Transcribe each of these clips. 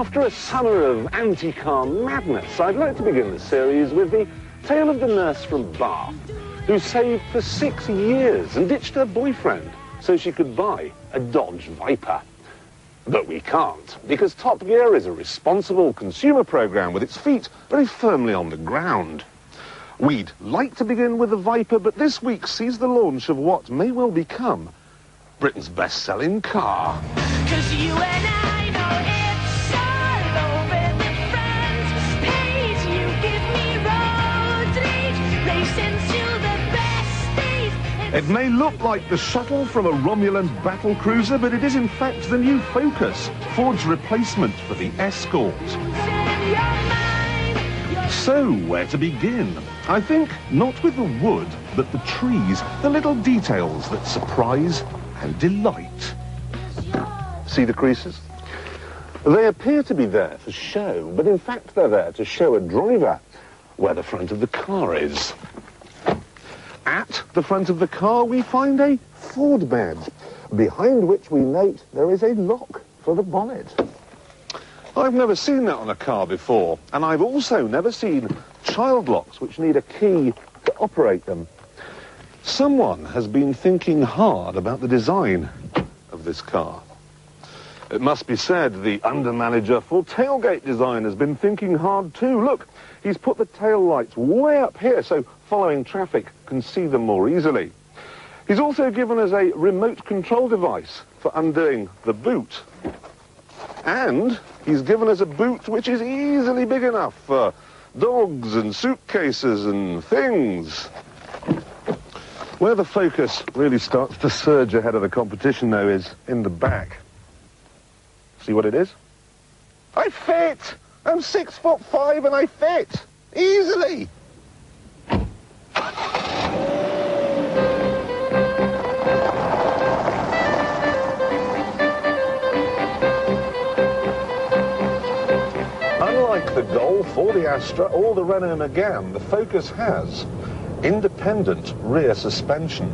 After a summer of anti-car madness, I'd like to begin the series with the tale of the nurse from Bath, who saved for 6 years and ditched her boyfriend so she could buy a Dodge Viper. But we can't, because TopGear is a responsible consumer program with its feet very firmly on the ground. We'd like to begin with the Viper, but this week sees the launch of what may well become Britain's best-selling car. 'Cause you and I know it's all over the front page. You give me road rage, racing to the best days. It may look like the shuttle from a Romulan battle cruiser, but it is in fact the new Focus, Ford's replacement for the Escort. So, where to begin? I think not with the wood, but the trees, the little details that surprise and delight. See the creases? They appear to be there for show, but in fact they're there to show a driver where the front of the car is. At the front of the car we find a Ford bed, behind which we note there is a lock for the bonnet. I've never seen that on a car before, and I've also never seen child locks which need a key to operate them. Someone has been thinking hard about the design of this car. It must be said the under-manager for tailgate design has been thinking hard too. Look, he's put the tail lights way up here so following traffic can see them more easily. He's also given us a remote control device for undoing the boot. And he's given us a boot which is easily big enough for dogs and suitcases and things. Where the Focus really starts to surge ahead of the competition, though, is in the back. See what it is? I fit! I'm 6'5" and I fit! Easily! Unlike the Golf or the Astra or the Renault Megane, the Focus has independent rear suspension.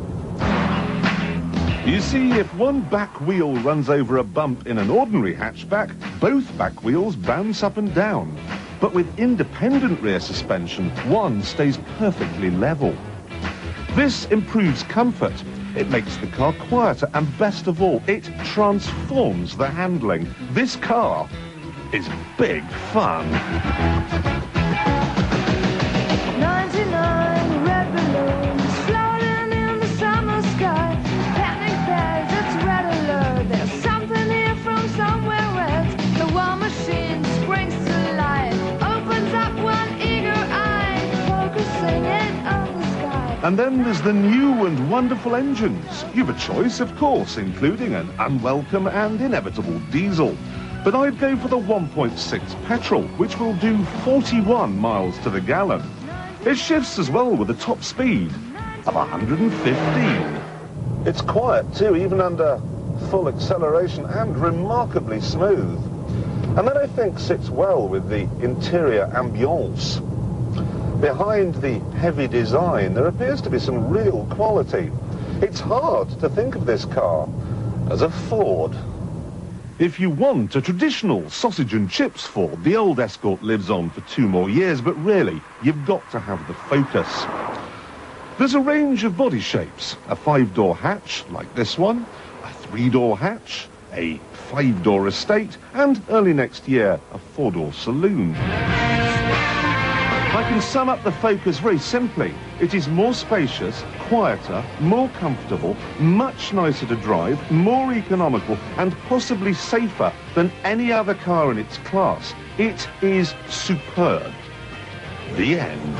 You see, if one back wheel runs over a bump in an ordinary hatchback, both back wheels bounce up and down. But with independent rear suspension, one stays perfectly level. This improves comfort, it makes the car quieter, and best of all, it transforms the handling. This car is big fun. 99 red balloons floating in the summer sky. Panic bags, it's red alert. There's something here from somewhere else. The war machine springs to life, opens up one eager eye, focusing in on the sky. And then there's the new and wonderful engines. You've a choice, of course, including an unwelcome and inevitable diesel. But I'd go for the 1.6 petrol, which will do 41 miles to the gallon. It shifts as well with a top speed of 115. It's quiet too, even under full acceleration, and remarkably smooth. And that, I think, sits well with the interior ambience. Behind the heavy design, there appears to be some real quality. It's hard to think of this car as a Ford. If you want a traditional sausage and chips Ford, the old Escort lives on for 2 more years, but really, you've got to have the Focus. There's a range of body shapes. A 5-door hatch, like this one, a 3-door hatch, a 5-door estate, and early next year, a 4-door saloon. I can sum up the Focus very simply. It is more spacious, quieter, more comfortable, much nicer to drive, more economical, and possibly safer than any other car in its class. It is superb. The end.